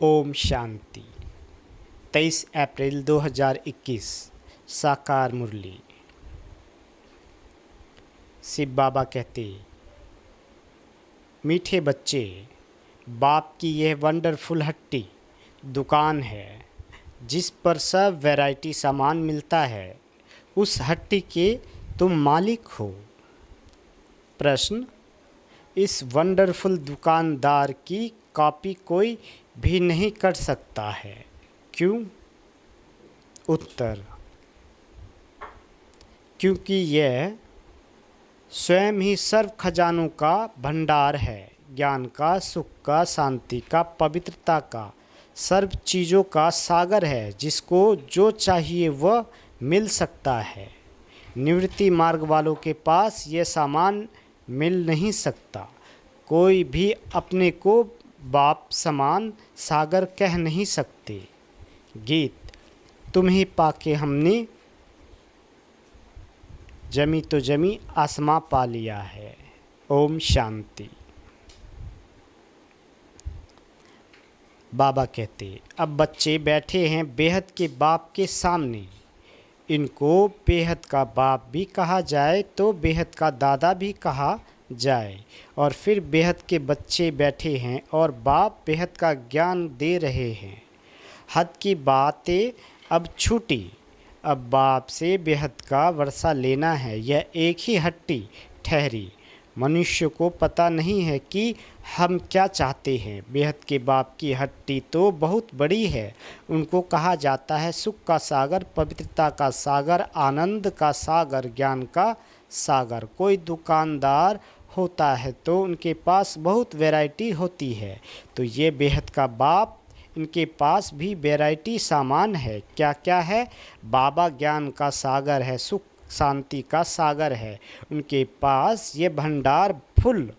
ओम शांति। 23 अप्रैल 2021 साकार मुरली। शिव बाबा कहते, मीठे बच्चे, बाप की यह वंडरफुल हट्टी दुकान है जिस पर सब वैरायटी सामान मिलता है। उस हट्टी के तुम मालिक हो। प्रश्न, इस वंडरफुल दुकानदार की कॉपी कोई भी नहीं कर सकता है, क्यों? उत्तर, क्योंकि यह स्वयं ही सर्व खजानों का भंडार है, ज्ञान का, सुख का, शांति का, पवित्रता का, सर्व चीज़ों का सागर है जिसको जो चाहिए वह मिल सकता है। निवृत्ति मार्ग वालों के पास यह सामान मिल नहीं सकता। कोई भी अपने को बाप समान सागर कह नहीं सकते। गीत, तुम्हें पाके हमने जमी तो जमी आसमां पा लिया है। ओम शांति। बाबा कहते, अब बच्चे बैठे हैं बेहद के बाप के सामने। इनको बेहद का बाप भी कहा जाए तो बेहद का दादा भी कहा जाए। और फिर बेहद के बच्चे बैठे हैं और बाप बेहद का ज्ञान दे रहे हैं। हद की बातें अब छूटी, अब बाप से बेहद का वर्षा लेना है। यह एक ही हट्टी ठहरी। मनुष्य को पता नहीं है कि हम क्या चाहते हैं। बेहद के बाप की हट्टी तो बहुत बड़ी है। उनको कहा जाता है सुख का सागर, पवित्रता का सागर, आनंद का सागर, ज्ञान का सागर। कोई दुकानदार होता है तो उनके पास बहुत वैरायटी होती है। तो ये बेहद का बाप, इनके पास भी वैरायटी सामान है। क्या क्या है? बाबा ज्ञान का सागर है, सुख शांति का सागर है। उनके पास ये भंडार फुल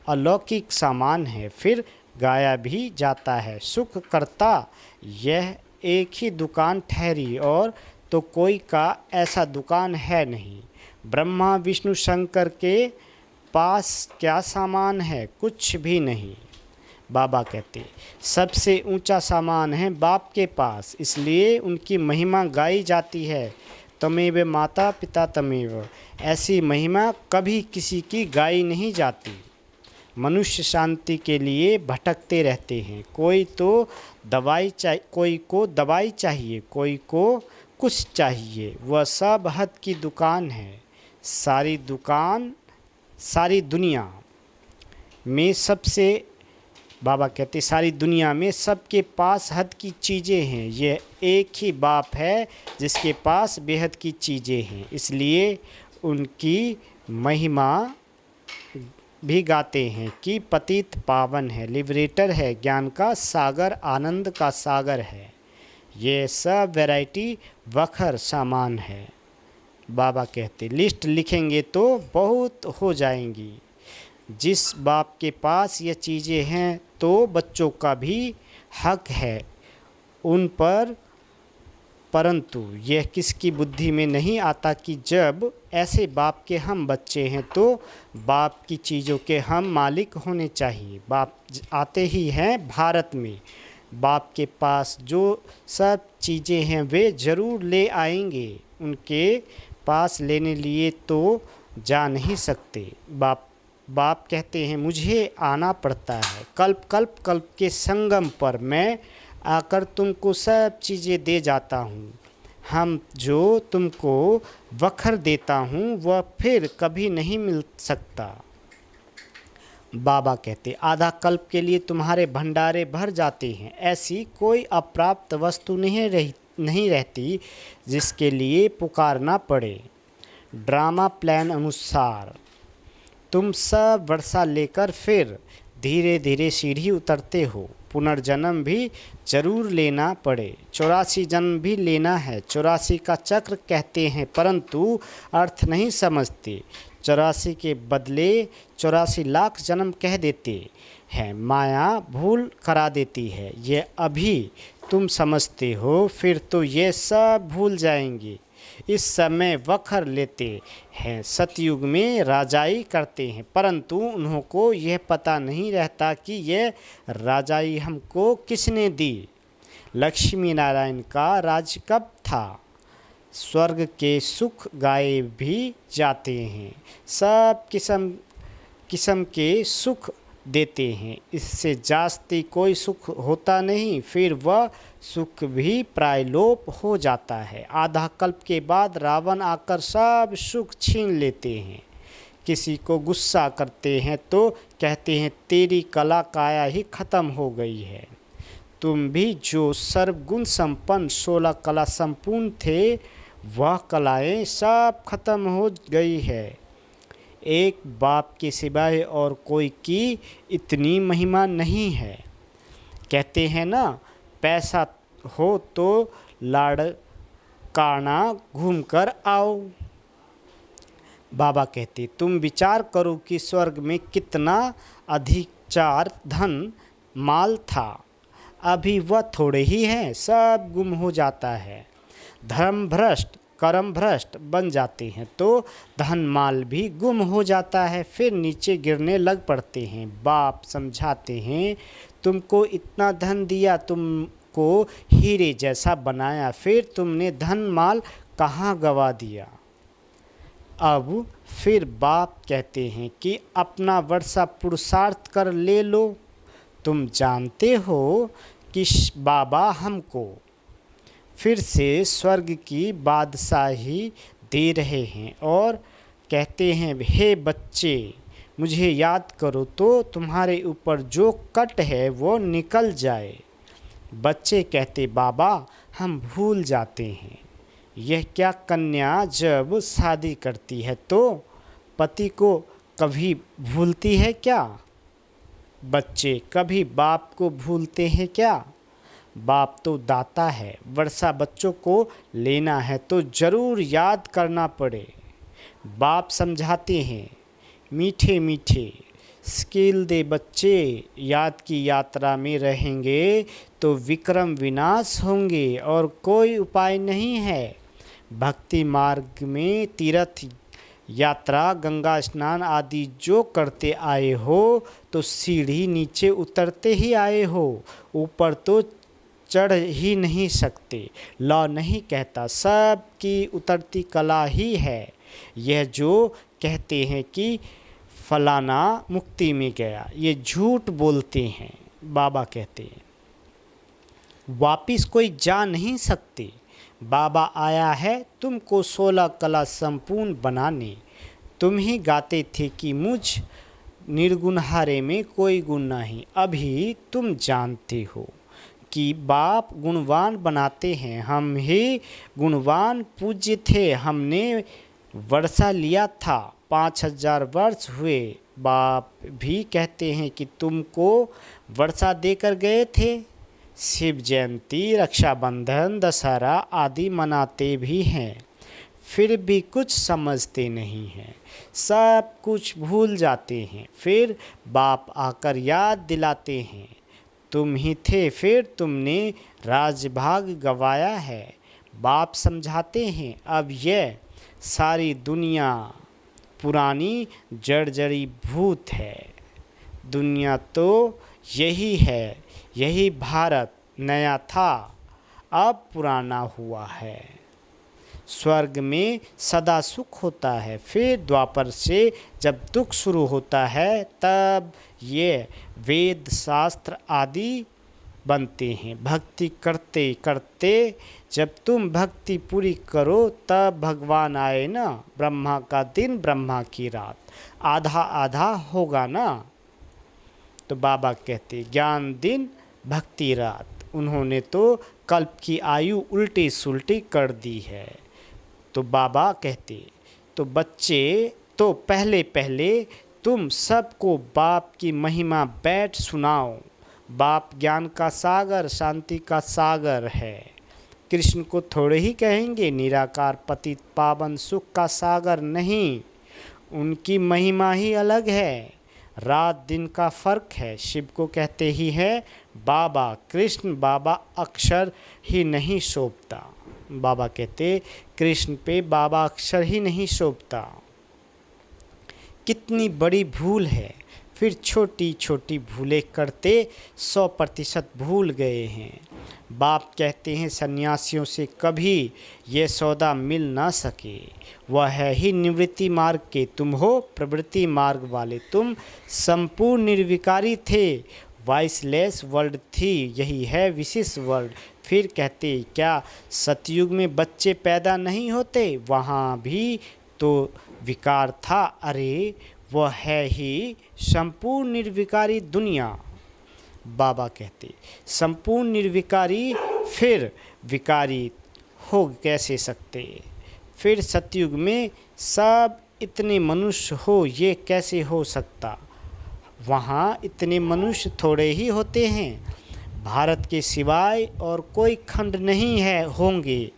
अलौकिक सामान है। फिर गाया भी जाता है, सुख करता यह एक ही दुकान ठहरी और तो कोई का ऐसा दुकान है नहीं। ब्रह्मा विष्णु शंकर के पास क्या सामान है? कुछ भी नहीं। बाबा कहते, सबसे ऊंचा सामान है बाप के पास, इसलिए उनकी महिमा गाई जाती है। तमेव माता पिता तमेव, ऐसी महिमा कभी किसी की गाई नहीं जाती। मनुष्य शांति के लिए भटकते रहते हैं। कोई तो दवाई चाहिए, कोई को दवाई चाहिए, कोई को कुछ चाहिए। वह सब हद की दुकान है। सारी दुनिया में सबसे, बाबा कहते, सारी दुनिया में सबके पास हद की चीज़ें हैं। यह एक ही बाप है जिसके पास बेहद की चीज़ें हैं, इसलिए उनकी महिमा भी गाते हैं कि पतित पावन है, लिबरेटर है, ज्ञान का सागर, आनंद का सागर है। ये सब वैरायटी वखर सामान है। बाबा कहते, लिस्ट लिखेंगे तो बहुत हो जाएंगी। जिस बाप के पास ये चीज़ें हैं तो बच्चों का भी हक है उन पर, परंतु यह किसकी बुद्धि में नहीं आता कि जब ऐसे बाप के हम बच्चे हैं तो बाप की चीज़ों के हम मालिक होने चाहिए। बाप आते ही हैं भारत में। बाप के पास जो सब चीज़ें हैं वे ज़रूर ले आएंगे। उनके पास लेने लिए तो जा नहीं सकते। बाप कहते हैं, मुझे आना पड़ता है। कल्प के संगम पर मैं आकर तुमको सब चीज़ें दे जाता हूँ। हम जो तुमको वखर देता हूँ वह फिर कभी नहीं मिल सकता। बाबा कहते, आधा कल्प के लिए तुम्हारे भंडारे भर जाते हैं। ऐसी कोई अप्राप्त वस्तु नहीं रहती जिसके लिए पुकारना पड़े। ड्रामा प्लान अनुसार तुम सब वर्षा लेकर फिर धीरे धीरे सीढ़ी उतरते हो। पुनर्जन्म भी जरूर लेना पड़े। 84 जन्म भी लेना है। 84 का चक्र कहते हैं परंतु अर्थ नहीं समझते। 84 के बदले 84 लाख जन्म कह देते हैं। माया भूल करा देती है। ये अभी तुम समझते हो, फिर तो ये सब भूल जाएंगे। इस समय वखर लेते हैं, सतयुग में राजाई करते हैं, परंतु उन्हों को यह पता नहीं रहता कि यह राजाई हमको किसने दी। लक्ष्मी नारायण का राज कब था? स्वर्ग के सुख गाए भी जाते हैं, सब किस्म किस्म के सुख देते हैं, इससे जास्ती कोई सुख होता नहीं, फिर वह सुख भी प्रायलोप हो जाता है। आधा कल्प के बाद रावण आकर सब सुख छीन लेते हैं। किसी को गुस्सा करते हैं तो कहते हैं तेरी कला काया ही खत्म हो गई है। तुम भी जो सर्वगुण संपन्न 16 कला संपूर्ण थे, वह कलाएं सब खत्म हो गई है। एक बाप के सिवाय और कोई की इतनी महिमा नहीं है। कहते हैं ना, पैसा हो तो लाड़काना घूम कर आओ। बाबा कहते तुम विचार करो कि स्वर्ग में कितना अधिचार धन माल था, अभी वह थोड़े ही हैं, सब गुम हो जाता है। धर्म भ्रष्ट कर्म भ्रष्ट बन जाते हैं तो धन माल भी गुम हो जाता है, फिर नीचे गिरने लग पड़ते हैं। बाप समझाते हैं तुमको इतना धन दिया, तुमको हीरे जैसा बनाया, फिर तुमने धन माल कहाँ गवा दिया। अब फिर बाप कहते हैं कि अपना वर्षा पुरुषार्थ कर ले लो। तुम जानते हो कि बाबा हमको फिर से स्वर्ग की बादशाही दे रहे हैं और कहते हैं हे बच्चे, मुझे याद करो तो तुम्हारे ऊपर जो कट है वो निकल जाए। बच्चे कहते बाबा हम भूल जाते हैं। यह क्या कन्या जब शादी करती है तो पति को कभी भूलती है क्या? बच्चे कभी बाप को भूलते हैं क्या? बाप तो दाता है, वर्षा बच्चों को लेना है तो ज़रूर याद करना पड़े। बाप समझाते हैं मीठे मीठे स्किल दे बच्चे, याद की यात्रा में रहेंगे तो विक्रम विनाश होंगे और कोई उपाय नहीं है। भक्ति मार्ग में तीर्थ यात्रा गंगा स्नान आदि जो करते आए हो तो सीढ़ी नीचे उतरते ही आए हो, ऊपर तो चढ़ ही नहीं सकते। लॉ नहीं कहता, सब की उतरती कला ही है। यह जो कहते हैं कि फलाना मुक्ति में गया, ये झूठ बोलते हैं। बाबा कहते हैं वापिस कोई जा नहीं सकते। बाबा आया है तुमको 16 कला संपूर्ण बनाने। तुम ही गाते थे कि मुझ निर्गुणहारे में कोई गुण नहीं, अभी तुम जानते हो कि बाप गुणवान बनाते हैं। हम ही गुणवान पूज्य थे, हमने वर्षा लिया था, 5000 वर्ष हुए। बाप भी कहते हैं कि तुमको वर्षा देकर गए थे। शिव जयंती, रक्षाबंधन, दशहरा आदि मनाते भी हैं, फिर भी कुछ समझते नहीं हैं, सब कुछ भूल जाते हैं। फिर बाप आकर याद दिलाते हैं तुम ही थे, फिर तुमने राजभाग गवाया है। बाप समझाते हैं अब यह सारी दुनिया पुरानी जर्जरी भूत है। दुनिया तो यही है, यही भारत नया था, अब पुराना हुआ है। स्वर्ग में सदा सुख होता है, फिर द्वापर से जब दुख शुरू होता है तब ये वेद शास्त्र आदि बनते हैं। भक्ति करते करते जब तुम भक्ति पूरी करो तब भगवान आए ना। ब्रह्मा का दिन ब्रह्मा की रात, आधा आधा होगा ना। तो बाबा कहते ज्ञान दिन भक्ति रात। उन्होंने तो कल्प की आयु उल्टी सुल्टी कर दी है। तो बाबा कहते तो बच्चे तो पहले पहले तुम सबको बाप की महिमा बैठ सुनाओ। बाप ज्ञान का सागर, शांति का सागर है। कृष्ण को थोड़े ही कहेंगे निराकार पतित पावन सुख का सागर नहीं, उनकी महिमा ही अलग है। रात दिन का फर्क है। शिव को कहते ही है बाबा, कृष्ण बाबा अक्षर ही नहीं सौंपता। बाबा कहते कृष्ण पे बाबा अक्षर ही नहीं शोभता। कितनी बड़ी भूल है। फिर छोटी छोटी भूलें करते 100% भूल गए हैं। बाप कहते हैं सन्यासियों से कभी ये सौदा मिल ना सके। वह है ही निवृत्ति मार्ग के तुम हो, प्रवृत्ति मार्ग वाले तुम संपूर्ण निर्विकारी थे। वॉइसलेस वर्ल्ड थी, यही है विशेष वर्ल्ड। फिर कहते क्या सतयुग में बच्चे पैदा नहीं होते? वहाँ भी तो विकार था। अरे वह है ही संपूर्ण निर्विकारी दुनिया। बाबा कहते संपूर्ण निर्विकारी फिर विकारी हो कैसे सकते? फिर सतयुग में सब इतने मनुष्य हो, ये कैसे हो सकता? वहाँ इतने मनुष्य थोड़े ही होते हैं। भारत के सिवाय और कोई खंड नहीं है होंगे।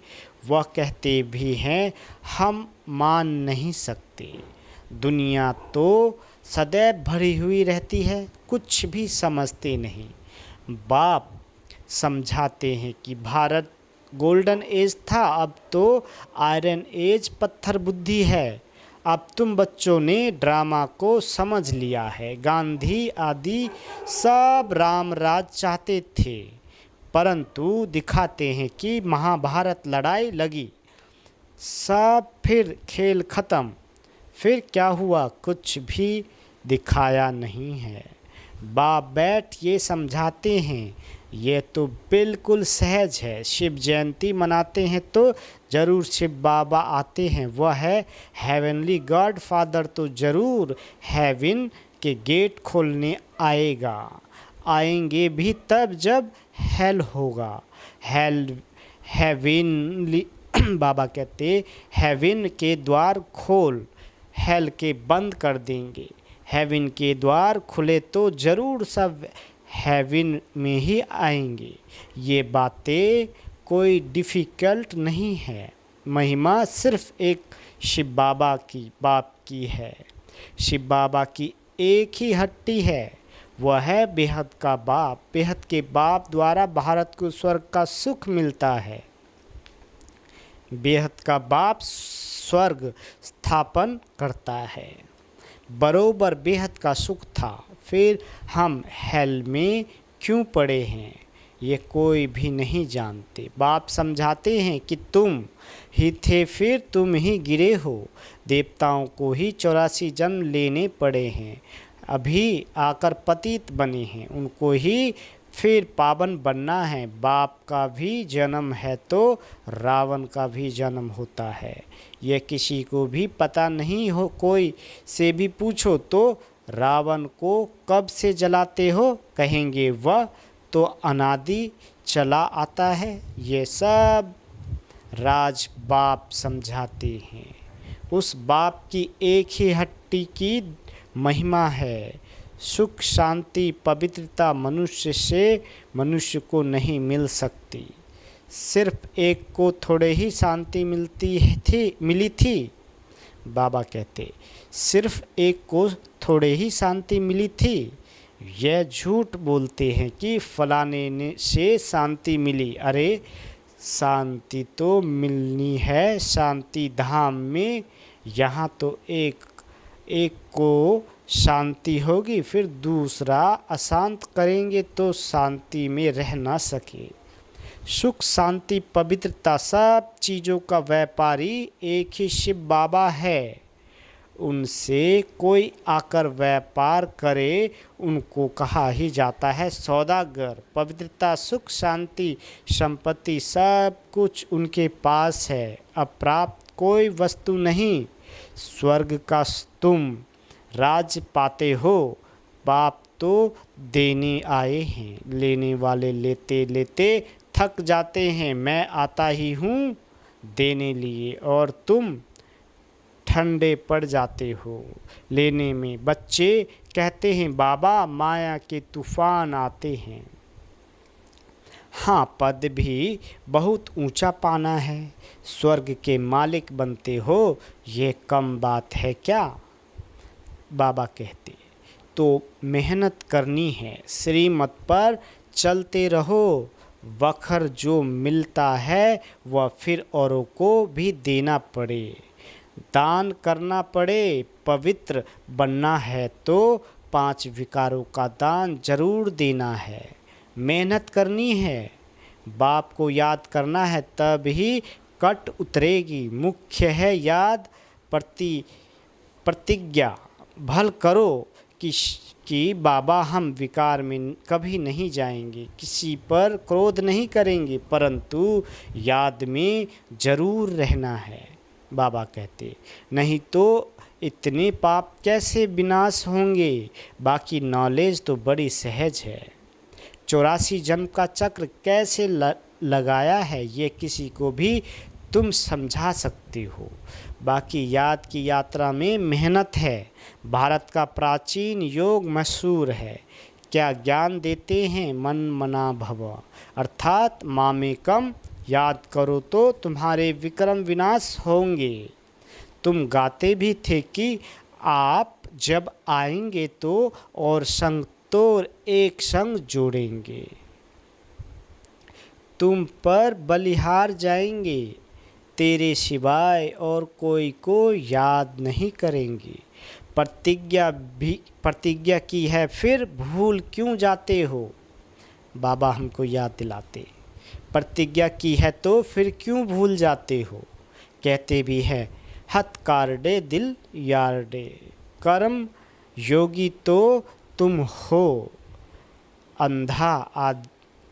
वह कहते भी हैं हम मान नहीं सकते। दुनिया तो सदैव भरी हुई रहती है, कुछ भी समझते नहीं। बाप समझाते हैं कि भारत गोल्डन एज था, अब तो आयरन एज पत्थर बुद्धि है। अब तुम बच्चों ने ड्रामा को समझ लिया है। गांधी आदि सब राम राज चाहते थे, परंतु दिखाते हैं कि महाभारत लड़ाई लगी, सब फिर खेल खत्म। फिर क्या हुआ? कुछ भी दिखाया नहीं है। बाप बैठ ये समझाते हैं, ये तो बिल्कुल सहज है। शिव जयंती मनाते हैं तो ज़रूर शिव बाबा आते हैं। वह है हेवनली गॉड फादर, तो ज़रूर हेवन के गेट खोलने आएगा। आएंगे भी तब जब हेल होगा। हेवनली बाबा कहते हेवन के द्वार खोल, हेल के बंद कर देंगे। हेवन के द्वार खुले तो ज़रूर सब हेवन में ही आएंगे। ये बातें कोई डिफ़िकल्ट नहीं है। महिमा सिर्फ एक शिव बाबा की बाप की है। शिव बाबा की एक ही हट्टी है, वह है बेहद का बाप। बेहद के बाप द्वारा भारत को स्वर्ग का सुख मिलता है। बेहद का बाप स्वर्ग स्थापन करता है। बरोबर बेहद का सुख था, फिर हम हेल में क्यों पड़े हैं ये कोई भी नहीं जानते। बाप समझाते हैं कि तुम ही थे, फिर तुम ही गिरे हो। देवताओं को ही 84 जन्म लेने पड़े हैं, अभी आकर पतित बने हैं, उनको ही फिर पावन बनना है। बाप का भी जन्म है तो रावण का भी जन्म होता है, यह किसी को भी पता नहीं हो। कोई से भी पूछो तो रावण को कब से जलाते हो, कहेंगे वह तो अनादि चला आता है। ये सब राज बाप समझाते हैं। उस बाप की एक ही हट्टी की महिमा है। सुख शांति पवित्रता मनुष्य से मनुष्य को नहीं मिल सकती। सिर्फ एक को थोड़े ही शांति मिली थी। बाबा कहते सिर्फ एक को थोड़े ही शांति मिली थी। यह झूठ बोलते हैं कि फलाने ने से शांति मिली। अरे शांति तो मिलनी है शांति धाम में। यहाँ तो एक को शांति होगी, फिर दूसरा अशांत करेंगे तो शांति में रह ना सके। सुख शांति पवित्रता सब चीज़ों का व्यापारी एक ही शिव बाबा है। उनसे कोई आकर व्यापार करे उनको कहा ही जाता है सौदागर। पवित्रता सुख शांति संपत्ति सब कुछ उनके पास है, अप्राप्त कोई वस्तु नहीं। स्वर्ग का तुम राज पाते हो, बाप तो देने आए हैं, लेने वाले लेते लेते थक जाते हैं। मैं आता ही हूँ देने लिए और तुम ठंडे पड़ जाते हो लेने में। बच्चे कहते हैं बाबा माया के तूफान आते हैं। हाँ, पद भी बहुत ऊंचा पाना है, स्वर्ग के मालिक बनते हो, ये कम बात है क्या? बाबा कहते तो मेहनत करनी है, श्रीमत पर चलते रहो, वखर जो मिलता है वह फिर औरों को भी देना पड़े, दान करना पड़े। पवित्र बनना है तो 5 विकारों का दान जरूर देना है, मेहनत करनी है, बाप को याद करना है, तब ही कट उतरेगी। मुख्य है याद, प्रतिज्ञा भल करो कि बाबा हम विकार में कभी नहीं जाएंगे, किसी पर क्रोध नहीं करेंगे, परंतु याद में जरूर रहना है। बाबा कहते नहीं तो इतने पाप कैसे विनाश होंगे। बाकी नॉलेज तो बड़ी सहज है। 84 जन्म का चक्र कैसे लगाया है ये किसी को भी तुम समझा सकते हो। बाकी याद की यात्रा में मेहनत है। भारत का प्राचीन योग मशहूर है। क्या ज्ञान देते हैं, मन मना भव, अर्थात मामेकम याद करो तो तुम्हारे विक्रम विनाश होंगे। तुम गाते भी थे कि आप जब आएंगे तो और संग तो एक संग जोड़ेंगे, तुम पर बलिहार जाएंगे, तेरे सिवाय और कोई को याद नहीं करेंगे। प्रतिज्ञा की है फिर भूल क्यों जाते हो। बाबा हमको याद दिलाते, प्रतिज्ञा की है तो फिर क्यों भूल जाते हो। कहते भी हैं हथ कारडे दिल यारडे, कर्म योगी तो तुम हो, अंधा आदि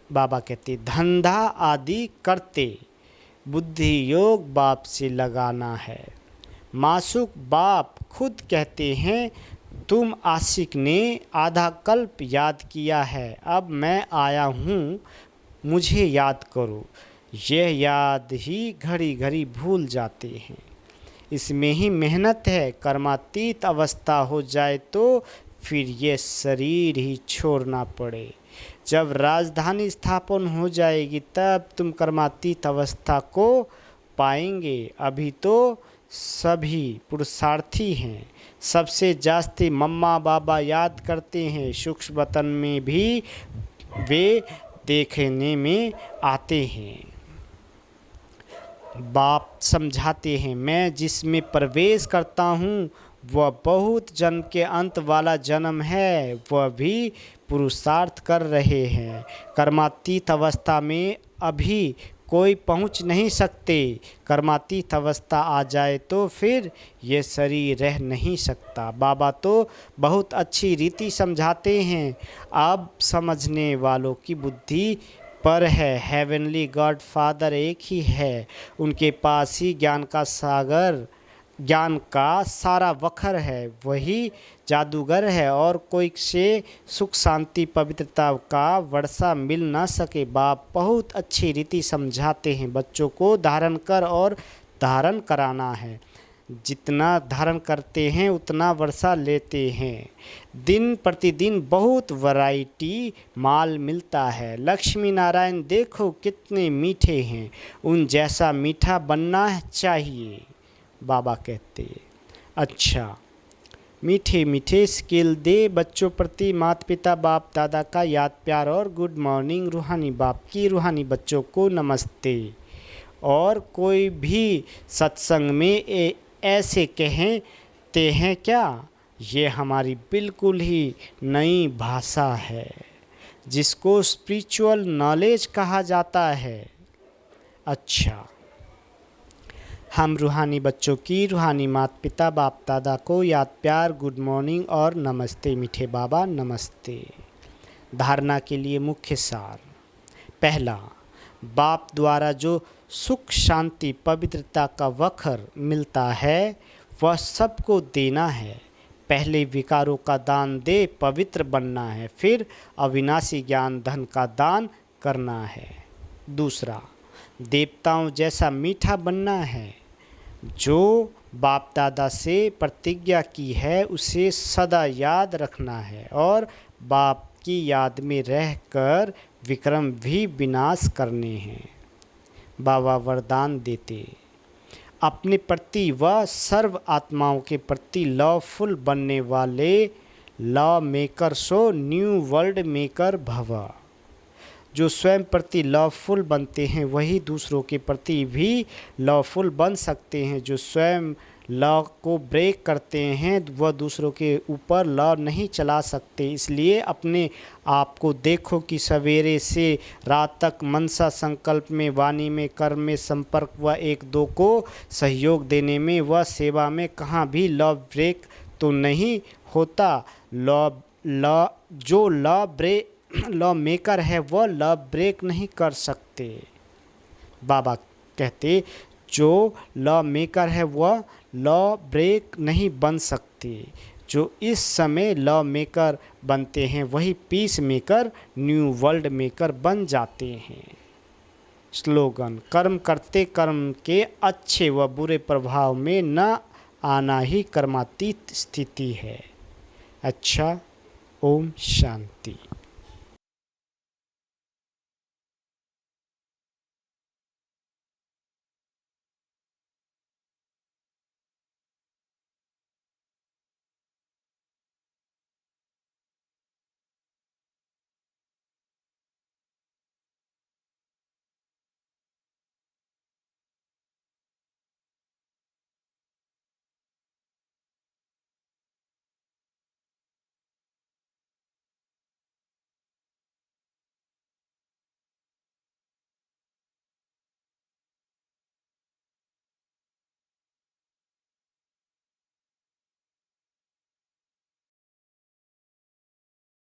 बाबा कहते धंधा आदि करते, बुद्धि योग बाप से लगाना है। मासूक बाप खुद कहते हैं तुम आशिक ने आधा कल्प याद किया है, अब मैं आया हूँ मुझे याद करो। यह याद ही घड़ी घड़ी भूल जाते हैं। इसमें ही मेहनत है। कर्मातीत अवस्था हो जाए तो फिर ये शरीर ही छोड़ना पड़े। जब राजधानी स्थापन हो जाएगी तब तुम कर्मातीत अवस्था को पाएंगे। अभी तो सभी पुरुषार्थी हैं, सबसे जास्ती मम्मा बाबा याद करते हैं। सूक्ष्म वतन में भी वे देखने में आते हैं। बाप समझाते हैं मैं जिसमें प्रवेश करता हूँ वह बहुत जन्म के अंत वाला जन्म है, वह भी पुरुषार्थ कर रहे हैं। कर्मातीत अवस्था में अभी कोई पहुंच नहीं सकते। कर्मातीत अवस्था आ जाए तो फिर ये शरीर रह नहीं सकता। बाबा तो बहुत अच्छी रीति समझाते हैं, अब समझने वालों की बुद्धि पर है। हेवनली गॉड फादर एक ही है, उनके पास ही ज्ञान का सागर, ज्ञान का सारा वखर है, वही जादूगर है और कोई से सुख शांति पवित्रता का वर्षा मिल ना सके। बाप बहुत अच्छी रीति समझाते हैं, बच्चों को धारण कर और धारण कराना है। जितना धारण करते हैं उतना वर्षा लेते हैं। दिन प्रतिदिन बहुत वैरायटी माल मिलता है। लक्ष्मी नारायण देखो कितने मीठे हैं, उन जैसा मीठा बनना चाहिए। बाबा कहते अच्छा मीठे मीठे स्किल दे बच्चों प्रति माता पिता बाप दादा का याद प्यार और गुड मॉर्निंग। रूहानी बाप की रूहानी बच्चों को नमस्ते। और कोई भी सत्संग में ऐसे कहते हैं क्या, ये हमारी बिल्कुल ही नई भाषा है जिसको स्पिरिचुअल नॉलेज कहा जाता है। अच्छा हम रूहानी बच्चों की रूहानी माता पिता बाप दादा को याद प्यार गुड मॉर्निंग और नमस्ते। मीठे बाबा नमस्ते। धारणा के लिए मुख्य सार। पहला, बाप द्वारा जो सुख शांति पवित्रता का वखर मिलता है वह सबको देना है। पहले विकारों का दान दे पवित्र बनना है, फिर अविनाशी ज्ञान धन का दान करना है। दूसरा, देवताओं जैसा मीठा बनना है। जो बाप दादा से प्रतिज्ञा की है उसे सदा याद रखना है और बाप की याद में रहकर विक्रम भी विनाश करने हैं। बाबा वरदान देते अपने प्रति व सर्व आत्माओं के प्रति लवफुल बनने वाले law maker so new world maker भव। जो स्वयं प्रति लवफुल बनते हैं वही दूसरों के प्रति भी लवफुल बन सकते हैं। जो स्वयं लव को ब्रेक करते हैं वह दूसरों के ऊपर लव नहीं चला सकते। इसलिए अपने आप को देखो कि सवेरे से रात तक मनसा संकल्प में, वाणी में, कर्म में, संपर्क व एक दो को सहयोग देने में व सेवा में कहाँ भी लव ब्रेक तो नहीं होता। लव लव जो लव मेकर है वह लव ब्रेक नहीं कर सकते। बाबा कहते जो लव मेकर है वह लव ब्रेक नहीं बन सकते। जो इस समय लव मेकर बनते हैं वही peace maker, new world maker बन जाते हैं। स्लोगन: कर्म करते कर्म के अच्छे व बुरे प्रभाव में न आना ही कर्मातीत स्थिति है। अच्छा, ओम शांति।